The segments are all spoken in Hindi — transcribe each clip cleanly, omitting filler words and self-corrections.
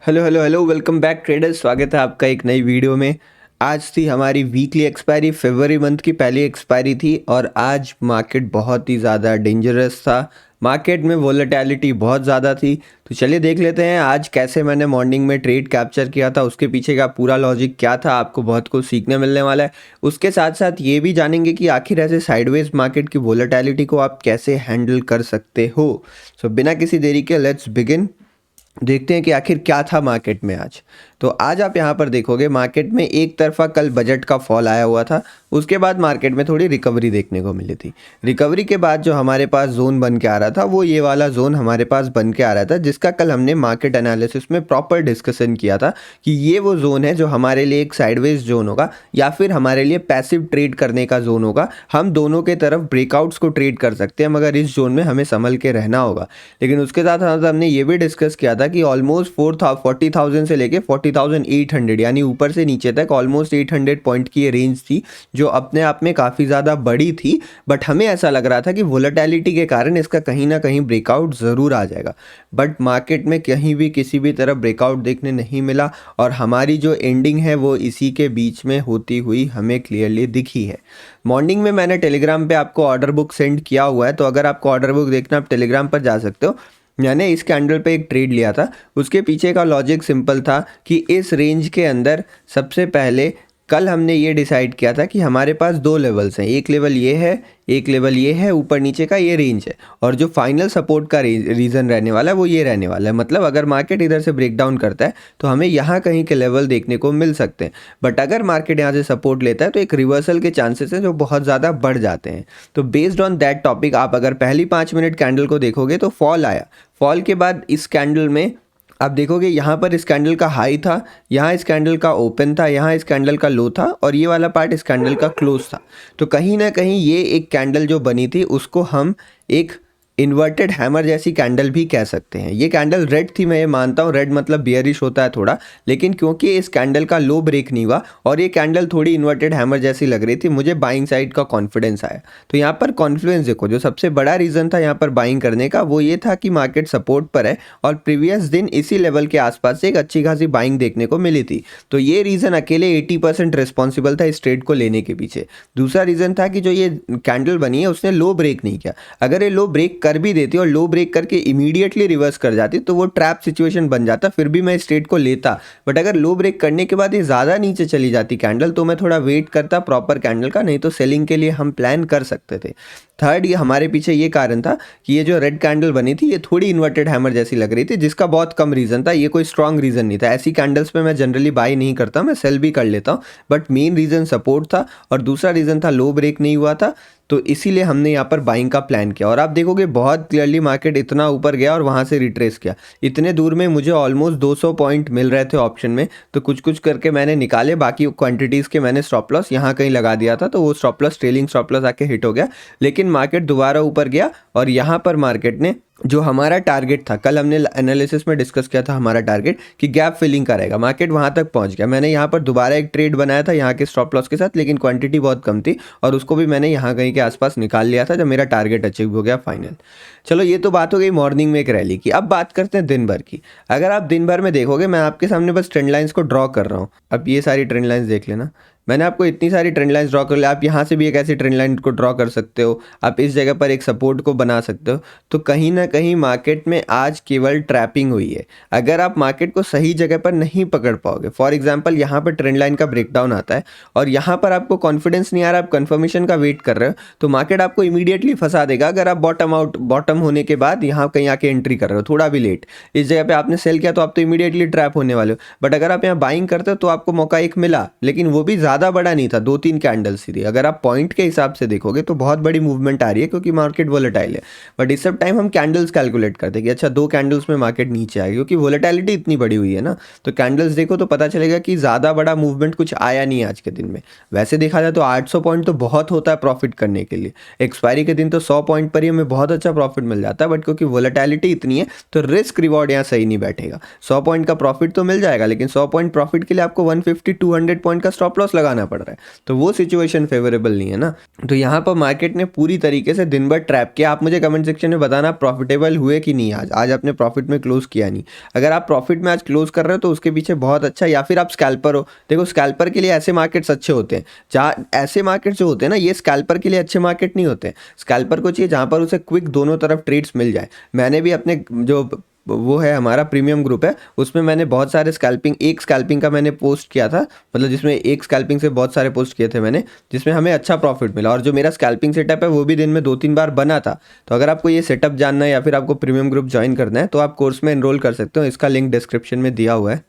Hello hello hello, welcome back traders. स्वागत है आपका एक नई वीडियो में। आज थी हमारी वीकली एक्सपायरी, फरवरी मंथ की पहली एक्सपायरी थी और आज मार्केट बहुत ही ज़्यादा डेंजरस था। मार्केट में वोलेटिलिटी बहुत ज़्यादा थी। तो चलिए देख लेते हैं आज कैसे मैंने मॉर्निंग में ट्रेड कैप्चर किया था, उसके पीछे का पूरा लॉजिक क्या था। आपको बहुत कुछ सीखने मिलने वाला है। उसके साथ साथ ये भी जानेंगे कि आखिर ऐसे साइडवेज मार्केट की वोलेटिलिटी को आप कैसे हैंडल कर सकते हो। सो बिना किसी देरी के लेट्स बिगिन। देखते हैं कि आखिर क्या था मार्केट में आज। तो आज आप यहाँ पर देखोगे मार्केट में एक तरफा कल बजट का फॉल आया हुआ था। उसके बाद मार्केट में थोड़ी रिकवरी देखने को मिली थी। रिकवरी के बाद जो हमारे पास जोन बन के आ रहा था वो ये वाला जोन हमारे पास बन के आ रहा था, जिसका कल हमने मार्केट एनालिसिस में प्रॉपर डिस्कशन किया था कि ये वो जोन है जो हमारे लिए एक साइडवेज जोन होगा या फिर हमारे लिए पैसिव ट्रेड करने का जोन होगा। हम दोनों के तरफ ब्रेकआउट्स को ट्रेड कर सकते हैं, मगर इस जोन में हमें संभल के रहना होगा। लेकिन उसके साथ साथ हमने ये भी डिस्कस किया था कि ऑलमोस्ट 40,000 से लेके 40,800 यानी ऊपर से नीचे तक ऑलमोस्ट 800 पॉइंट की ये रेंज थी, जो अपने आप में काफ़ी ज़्यादा बड़ी थी। बट हमें ऐसा लग रहा था कि वोलेटिलिटी के कारण इसका कहीं ना कहीं ब्रेकआउट ज़रूर आ जाएगा। बट मार्केट में कहीं भी किसी भी तरह ब्रेकआउट देखने नहीं मिला और हमारी जो एंडिंग है वो इसी के बीच में होती हुई हमें क्लियरली दिखी है। मॉर्निंग में मैंने टेलीग्राम पे आपको ऑर्डर बुक सेंड किया हुआ है, तो अगर आपको ऑर्डर बुक देखना आप टेलीग्राम पर जा सकते हो। मैंने इस कैंडल पे एक ट्रेड लिया था। उसके पीछे का लॉजिक सिंपल था कि इस रेंज के अंदर सबसे पहले कल हमने ये डिसाइड किया था कि हमारे पास दो लेवल्स हैं, एक लेवल ये है, एक लेवल ये है, ऊपर नीचे का ये रेंज है। और जो फाइनल सपोर्ट का रीज़न रहने वाला है वो ये रहने वाला है। मतलब अगर मार्केट इधर से ब्रेक डाउन करता है तो हमें यहाँ कहीं के लेवल देखने को मिल सकते हैं। बट अगर मार्केट यहाँ से सपोर्ट लेता है तो एक रिवर्सल के चांसेस हैं जो बहुत ज़्यादा बढ़ जाते हैं। तो बेस्ड ऑन दैट टॉपिक आप अगर पहली 5 मिनट कैंडल को देखोगे तो फॉल आया। फॉल के बाद इस कैंडल में आप देखोगे यहाँ पर इस कैंडल का हाई था, यहाँ इस कैंडल का ओपन था, यहाँ इस कैंडल का लो था और ये वाला पार्ट इस कैंडल का क्लोज था। तो कहीं ना कहीं ये एक कैंडल जो बनी थी उसको हम एक इन्वर्टेड हैमर जैसी कैंडल भी कह सकते हैं। ये कैंडल रेड थी, मैं ये मानता हूँ, रेड मतलब बियरिश होता है थोड़ा, लेकिन क्योंकि इस कैंडल का लो ब्रेक नहीं हुआ और ये कैंडल थोड़ी इन्वर्टेड हैमर जैसी लग रही थी, मुझे बाइंग साइड का कॉन्फिडेंस आया। तो यहाँ पर कॉन्फ्लुएंस देखो, जो सबसे बड़ा रीज़न था यहाँ पर बाइंग करने का वो ये था कि मार्केट सपोर्ट पर है और प्रीवियस दिन इसी लेवल के आसपास से एक अच्छी खासी बाइंग देखने को मिली थी। तो ये रीज़न अकेले 80% रिस्पॉन्सिबल था इस ट्रेड को लेने के पीछे। दूसरा रीज़न था कि जो ये कैंडल बनी है उसने लो ब्रेक नहीं किया। अगर ये लो ब्रेक कर भी देती और लो ब्रेक करके इमीडिएटली रिवर्स कर जाती तो वो ट्रैप सिचुएशन बन जाता, फिर भी मैं इस ट्रेड को लेता। बट अगर लो ब्रेक करने के बाद ये ज़्यादा नीचे चली जाती कैंडल तो मैं थोड़ा वेट करता प्रॉपर कैंडल का, नहीं तो सेलिंग के लिए हम प्लान कर सकते थे। थर्ड, ये हमारे पीछे ये कारण था कि ये जो रेड कैंडल बनी थी ये थोड़ी इन्वर्टेड हैमर जैसी लग रही थी, जिसका बहुत कम रीज़न था, ये कोई स्ट्रॉन्ग रीज़न नहीं था। ऐसी कैंडल्स पे मैं जनरली बाई नहीं करता, मैं सेल भी कर लेता हूँ। बट मेन रीज़न सपोर्ट था और दूसरा रीज़न था लो ब्रेक नहीं हुआ था, तो इसीलिए हमने यहाँ पर बाइंग का प्लान किया। और आप देखोगे बहुत क्लियरली मार्केट इतना ऊपर गया और वहाँ से रिट्रेस किया। इतने दूर में मुझे ऑलमोस्ट 200 पॉइंट मिल रहे थे ऑप्शन में, तो कुछ कुछ करके मैंने निकाले, बाकी क्वांटिटीज़ के मैंने स्टॉप लॉस यहाँ कहीं लगा दिया था, तो वो stop loss trailing stop loss आके हिट हो गया। लेकिन मार्केट दोबारा ऊपर गया और यहाँ पर मार्केट ने जो हमारा टारगेट था, कल हमने एनालिसिस में डिस्कस किया था हमारा टारगेट कि गैप फिलिंग करेगा, मार्केट वहाँ तक पहुँच गया। मैंने यहाँ पर दोबारा एक ट्रेड बनाया था यहाँ के स्टॉप लॉस के साथ, लेकिन क्वांटिटी बहुत कम थी और उसको भी मैंने यहाँ कहीं के आसपास निकाल लिया था जब मेरा टारगेट अचीव हो गया फाइनल। चलो ये तो बात हो गई मॉर्निंग में एक रैली की। अब बात करते हैं दिन भर की। अगर आप दिन भर में देखोगे, मैं आपके सामने बस ट्रेंड लाइंस को ड्रॉ कर रहा हूँ। अब ये सारी ट्रेंड लाइंस देख लेना, मैंने आपको इतनी सारी ट्रेंड लाइंस ड्रॉ कर लिया। आप यहाँ से भी एक ऐसी ट्रेंड लाइन को ड्रॉ कर सकते हो, आप इस जगह पर एक सपोर्ट को बना सकते हो। तो कहीं ना कहीं मार्केट में आज केवल ट्रैपिंग हुई है। अगर आप मार्केट को सही जगह पर नहीं पकड़ पाओगे, फॉर एग्जांपल यहाँ पर ट्रेंड लाइन का ब्रेकडाउन आता है और यहाँ पर आपको कॉन्फिडेंस नहीं आ रहा, आप कन्फर्मेशन का वेट कर रहे हो, तो मार्केट आपको इमीडिएटली फंसा देगा। अगर आप बॉटम होने के बाद यहाँ कहीं आके एंट्री कर रहे हो थोड़ा भी लेट, इस जगह पर आपने सेल किया तो आप तो इमीडिएटली ट्रैप होने वाले हो। बट अगर आप यहाँ बाइंग करते हो तो आपको मौका एक मिला, लेकिन वो भी ज़्यादा बड़ा नहीं था, 2-3 कैंडल्स ही थी। अगर आप पॉइंट के हिसाब से देखोगे तो बहुत बड़ी मूवमेंट आ रही है क्योंकि मार्केट वोलेटाइल है। बट इस सब टाइम हम कैंडल्स कैलकुलेट करते हैं कि अच्छा 2 कैंडल्स में मार्केट नीचे आएगी, क्योंकि वोलेटिलिटी इतनी बड़ी हुई है ना। तो कैंडल्स देखो तो पता चलेगा कि ज़्यादा बड़ा मूवमेंट कुछ आया नहीं आज के दिन में। वैसे देखा जाए तो 800 पॉइंट तो बहुत होता है प्रॉफिट करने के लिए। एक्सपायरी के दिन तो 100 पॉइंट पर ही हमें बहुत अच्छा प्रॉफिट मिल जाता है, बट क्योंकि वोलेटिलिटी इतनी है तो रिस्क रिवॉर्ड यहाँ सही नहीं बैठेगा। 100 पॉइंट का प्रॉफिट तो मिल जाएगा, लेकिन 100 पॉइंट प्रॉफिट के लिए आपको 150-200 पॉइंट का स्टॉप लॉस लगाना पड़ रहा है, तो वो सिचुएशन फेवरेबल नहीं है ना। तो यहाँ पर मार्केट ने पूरी तरीके से दिन भर ट्रैप किया। आप मुझे कमेंट सेक्शन में बताना प्रॉफिटेबल हुए कि नहीं। आज आपने प्रॉफिट में क्लोज किया नहीं। अगर आप प्रॉफिट में आज क्लोज कर रहे हो तो उसके पीछे बहुत अच्छा, या फिर आप स्कैल्पर हो। देखो स्कैल्पर के लिए ऐसे मार्केट्स अच्छे होते हैं, जहाँ ऐसे मार्केट जो होते हैं ना, ये स्कैल्पर के लिए अच्छे मार्केट नहीं होते। स्कैल्पर को चाहिए जहाँ पर उसे क्विक दोनों तरफ ट्रेड्स मिल जाए। मैंने भी अपने जो वो है हमारा प्रीमियम ग्रुप है, उसमें मैंने बहुत सारे एक स्कैल्पिंग का मैंने पोस्ट किया था, मतलब जिसमें एक स्कैल्पिंग से बहुत सारे पोस्ट किए थे मैंने, जिसमें हमें अच्छा प्रॉफिट मिला। और जो मेरा स्कैल्पिंग सेटअप है वो भी दिन में 2-3 बार बना था। तो अगर आपको ये सेटअप जानना है या फिर आपको प्रीमियम ग्रुप ज्वाइन करना है तो आप कोर्स में एनरोल कर सकते हो। इसका लिंक डिस्क्रिप्शन में दिया हुआ है।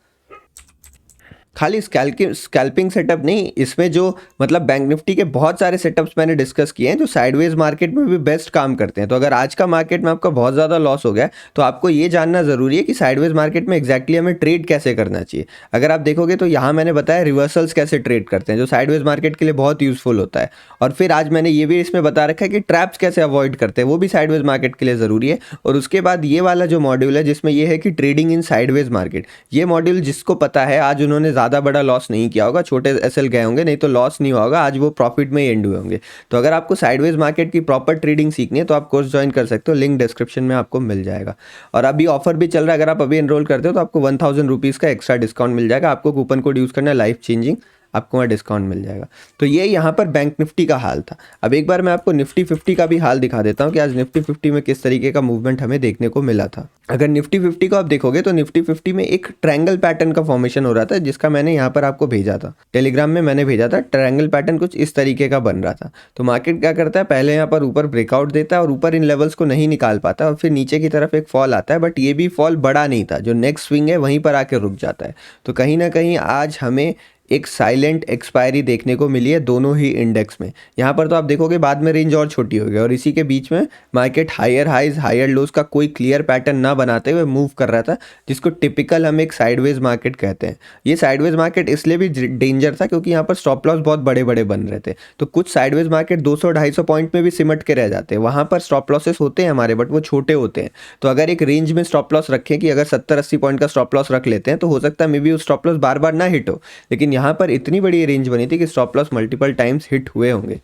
खाली स्कैल्पिंग सेटअप नहीं, इसमें जो मतलब बैंक निफ्टी के बहुत सारे सेटअप्स मैंने डिस्कस किए हैं जो साइडवेज मार्केट में भी बेस्ट काम करते हैं। तो अगर आज का मार्केट में आपका बहुत ज़्यादा लॉस हो गया है तो आपको ये जानना ज़रूरी है कि साइडवेज मार्केट में एग्जैक्टली हमें ट्रेड कैसे करना चाहिए। अगर आप देखोगे तो यहाँ मैंने बताया रिवर्सल्स कैसे ट्रेड करते हैं, जो साइडवेज मार्केट के लिए बहुत यूजफुल होता है। और फिर आज मैंने ये भी इसमें बता रखा है कि ट्रैप्स कैसे अवॉइड करते हैं, वो भी साइडवेज मार्केट के लिए ज़रूरी है। और उसके बाद ये वाला जो मॉड्यूल है जिसमें ये है कि ट्रेडिंग इन साइडवेज मार्केट, ये मॉड्यूल जिसको पता है आज उन्होंने ज़्यादा बड़ा लॉस नहीं किया होगा, छोटे एसएल गए होंगे, नहीं तो लॉस नहीं हुआ होगा, आज वो प्रॉफिट में ही एंड हुए होंगे। तो अगर आपको साइडवेज मार्केट की प्रॉपर ट्रेडिंग सीखनी है तो आप कोर्स ज्वाइन कर सकते हो, लिंक डिस्क्रिप्शन में आपको मिल जाएगा। और अभी ऑफर भी चल रहा है, अगर आप अभी एनरोल करते हो तो आपको 1000 रुपीज़ का एक्स्ट्रा डिस्काउंट मिल जाएगा। आपको कूपन कोड यूज़ करना है लाइफ चेंजिंग, आपको वहाँ डिस्काउंट मिल जाएगा। तो ये यहाँ पर बैंक निफ्टी का हाल था। अब एक बार मैं आपको निफ्टी 50 का भी हाल दिखा देता हूँ कि आज निफ्टी 50 में किस तरीके का मूवमेंट हमें देखने को मिला था। अगर निफ्टी 50 को आप देखोगे तो निफ्टी 50 में एक ट्रायंगल पैटर्न का फॉर्मेशन हो रहा था, जिसका मैंने यहाँ पर आपको भेजा था, टेलीग्राम में मैंने भेजा था। ट्रायंगल पैटर्न कुछ इस तरीके का बन रहा था। तो मार्केट क्या करता है, पहले यहाँ पर ऊपर ब्रेकआउट देता है और ऊपर इन लेवल्स को नहीं निकाल पाता और फिर नीचे की तरफ एक फॉल आता है, बट ये भी फॉल बड़ा नहीं था, जो नेक्स्ट स्विंग है वहीं पर आके रुक जाता है। तो कहीं ना कहीं आज हमें एक साइलेंट एक्सपायरी देखने को मिली है दोनों ही इंडेक्स में। यहाँ पर तो आप देखोगे बाद में रेंज और छोटी हो गई और इसी के बीच में market higher highs higher lows का कोई क्लियर पैटर्न ना बनाते हुए मूव कर रहा था, जिसको टिपिकल हम एक साइडवेज मार्केट कहते हैं। ये साइडवेज मार्केट इसलिए भी डेंजर था क्योंकि यहाँ पर स्टॉप लॉस बहुत बड़े बड़े बन रहे थे। तो कुछ साइडवेज मार्केट 200-250 पॉइंट में भी सिमट के रह जाते हैं, वहाँ पर स्टॉप लॉसेस होते हैं हमारे, बट वो छोटे होते हैं। तो अगर एक रेंज में स्टॉप लॉस रखें कि अगर 70-80 पॉइंट का स्टॉप लॉस रख लेते हैं तो हो सकता है मे बी उस स्टॉप लॉस बार बार ना हिट हो, लेकिन यहाँ पर इतनी बड़ी रेंज बनी थी कि stop loss multiple times hit हुए होंगे।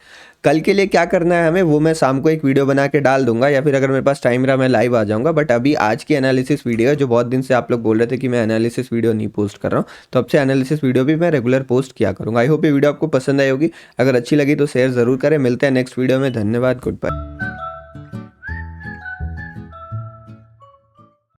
कल के लिए क्या करना है हमें वो मैं शाम को एक वीडियो बना के डाल दूंगा, या फिर अगर मेरे पास टाइम रहा मैं लाइव आ जाऊंगा। बट अभी आज की एनालिसिस वीडियो है, जो बहुत दिन से आप लोग बोल रहे थे कि मैं एनालिसिस वीडियो नहीं पोस्ट कर रहा हूँ, तो अब से एनालिसिस वीडियो भी मैं रेगुलर पोस्ट किया करूँगा। आई होप ये वीडियो आपको पसंद आई होगी। अगर अच्छी लगी तो शेयर ज़रूर करें। मिलते हैं नेक्स्ट वीडियो में। धन्यवाद, गुड बाय।